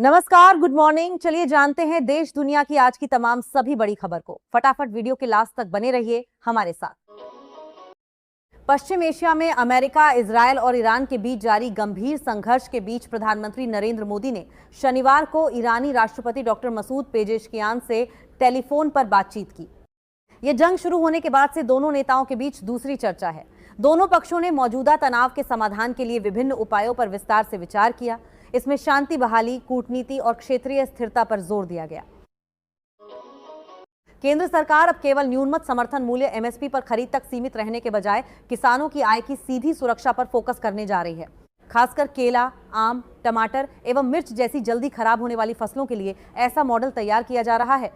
नमस्कार, good morning. चलिए जानते हैं देश दुनिया की आज की तमाम सभी बड़ी खबर को। फटाफट वीडियो के लास्ट तक बने रहिए हमारे साथ। पश्चिम एशिया में अमेरिका, इजरायल और ईरान के बीच जारी गंभीर संघर्ष के बीच प्रधानमंत्री नरेंद्र मोदी ने शनिवार को ईरानी राष्ट्रपति डॉक्टर मसूद पेजेशकियान से टेलीफोन पर बातचीत की। यह जंग शुरू होने के बाद से दोनों नेताओं के बीच दूसरी चर्चा है। दोनों पक्षों ने मौजूदा तनाव के समाधान के लिए विभिन्न उपायों पर विस्तार से विचार किया। इसमें शांति बहाली, कूटनीति और क्षेत्रीय स्थिरता पर जोर दिया गया। केंद्र सरकार अब केवल न्यूनतम समर्थन मूल्य एमएसपी पर खरीद तक सीमित रहने के बजाय किसानों की आय की सीधी सुरक्षा पर फोकस करने जा रही है। खासकर केला, आम, टमाटर एवं मिर्च जैसी जल्दी खराब होने वाली फसलों के लिए ऐसा मॉडल तैयार किया जा रहा है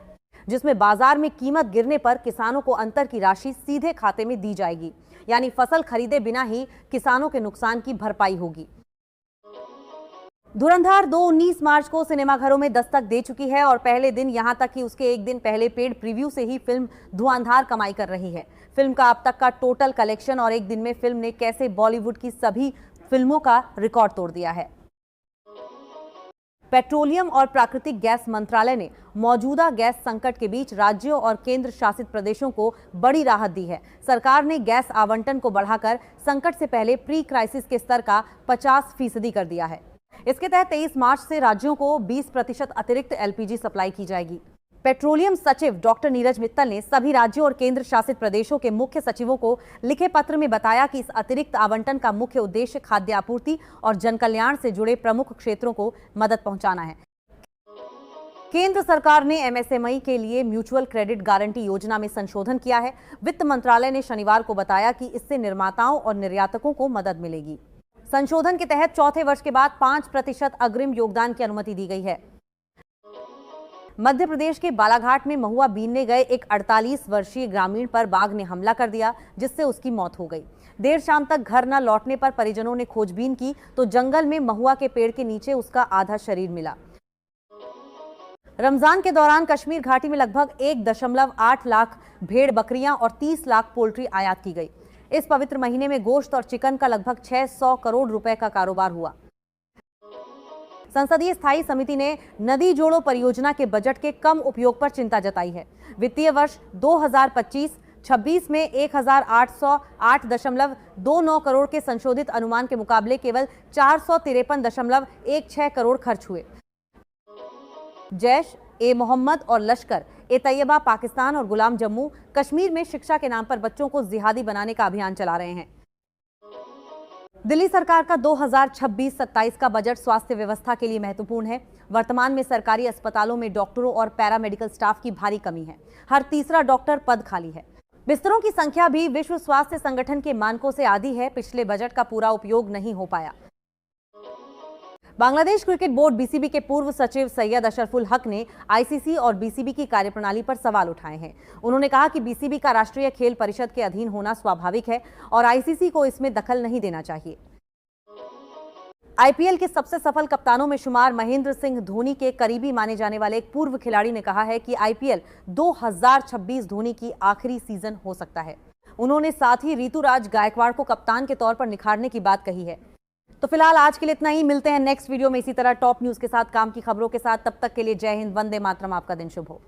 जिसमें बाजार में कीमत गिरने पर किसानों को अंतर की राशि सीधे खाते में दी जाएगी, यानी फसल खरीदे बिना ही किसानों के नुकसान की भरपाई होगी। धुरंधर 2 19 मार्च को सिनेमाघरों में दस्तक दे चुकी है और पहले दिन यहां तक कि उसके एक दिन पहले पेड प्रीव्यू से ही फिल्म धुआंधार कमाई कर रही है। फिल्म का अब तक का टोटल कलेक्शन और एक दिन में फिल्म ने कैसे बॉलीवुड की सभी फिल्मों का रिकॉर्ड तोड़ दिया है। पेट्रोलियम और प्राकृतिक गैस मंत्रालय ने मौजूदा गैस संकट के बीच राज्यों और केंद्र शासित प्रदेशों को बड़ी राहत दी है। सरकार ने गैस आवंटन को बढ़ाकर संकट से पहले प्री क्राइसिस के स्तर का 50% कर दिया है। इसके तहत 23 मार्च से राज्यों को 20% अतिरिक्त एलपीजी सप्लाई की जाएगी। पेट्रोलियम सचिव डॉक्टर नीरज मित्तल ने सभी राज्यों और केंद्र शासित प्रदेशों के मुख्य सचिवों को लिखे पत्र में बताया कि इस अतिरिक्त आवंटन का मुख्य उद्देश्य खाद्य आपूर्ति और जनकल्याण से जुड़े प्रमुख क्षेत्रों को मदद पहुंचाना है। केंद्र सरकार ने एमएसएमई के लिए म्यूचुअल क्रेडिट गारंटी योजना में संशोधन किया है। वित्त मंत्रालय ने शनिवार को बताया कि इससे निर्माताओं और निर्यातकों को मदद मिलेगी। संशोधन के तहत चौथे वर्ष के बाद 5% अग्रिम योगदान की अनुमति दी गई है। मध्य प्रदेश के बालाघाट में महुआ बीनने गए एक 48 वर्षीय ग्रामीण पर बाघ ने हमला कर दिया, जिससे उसकी मौत हो गई। देर शाम तक घर न लौटने पर परिजनों ने खोजबीन की तो जंगल में महुआ के पेड़ के नीचे उसका आधा शरीर मिला। रमजान के दौरान कश्मीर घाटी में लगभग 1.8 लाख भेड़ बकरियां और 30 लाख पोल्ट्री आयात की गई। इस पवित्र महीने में गोश्त और चिकन का लगभग 600 करोड़ रुपए का कारोबार हुआ। संसदीय स्थायी समिति ने नदी जोड़ो परियोजना के बजट के कम उपयोग पर चिंता जताई है। वित्तीय वर्ष 2025-26 में 1808.29 करोड़ के संशोधित अनुमान के मुकाबले केवल 453.16 करोड़ खर्च हुए। जैश-ए-मोहम्मद और लश्कर-ए-तैयबा पाकिस्तान और गुलाम जम्मू कश्मीर में शिक्षा के नाम पर बच्चों को जिहादी बनाने का अभियान चला रहे हैं। दिल्ली सरकार का 2026-27 का बजट स्वास्थ्य व्यवस्था के लिए महत्वपूर्ण है। वर्तमान में सरकारी अस्पतालों में डॉक्टरों और पैरामेडिकल स्टाफ की भारी कमी है। हर तीसरा डॉक्टर पद खाली है। बिस्तरों की संख्या भी विश्व स्वास्थ्य संगठन के मानकों से आधी है। पिछले बजट का पूरा उपयोग नहीं हो पाया। बांग्लादेश क्रिकेट बोर्ड बीसीबी के पूर्व सचिव सैयद अशरफुल हक ने आईसीसी और बीसीबी की कार्यप्रणाली पर सवाल उठाए हैं। उन्होंने कहा कि बीसीबी का राष्ट्रीय खेल परिषद के अधीन होना स्वाभाविक है और आईसीसी को इसमें दखल नहीं देना चाहिए। आईपीएल के सबसे सफल कप्तानों में शुमार महेंद्र सिंह धोनी के करीबी माने जाने वाले एक पूर्व खिलाड़ी ने कहा है कि आईपीएल 2026 धोनी की आखिरी सीजन हो सकता है। उन्होंने साथ ही ऋतुराज गायकवाड़ को कप्तान के तौर पर निखारने की बात कही है। तो फिलहाल आज के लिए इतना ही। मिलते हैं नेक्स्ट वीडियो में इसी तरह टॉप न्यूज के साथ, काम की खबरों के साथ। तब तक के लिए जय हिंद, वंदे मातरम। आपका दिन शुभ हो।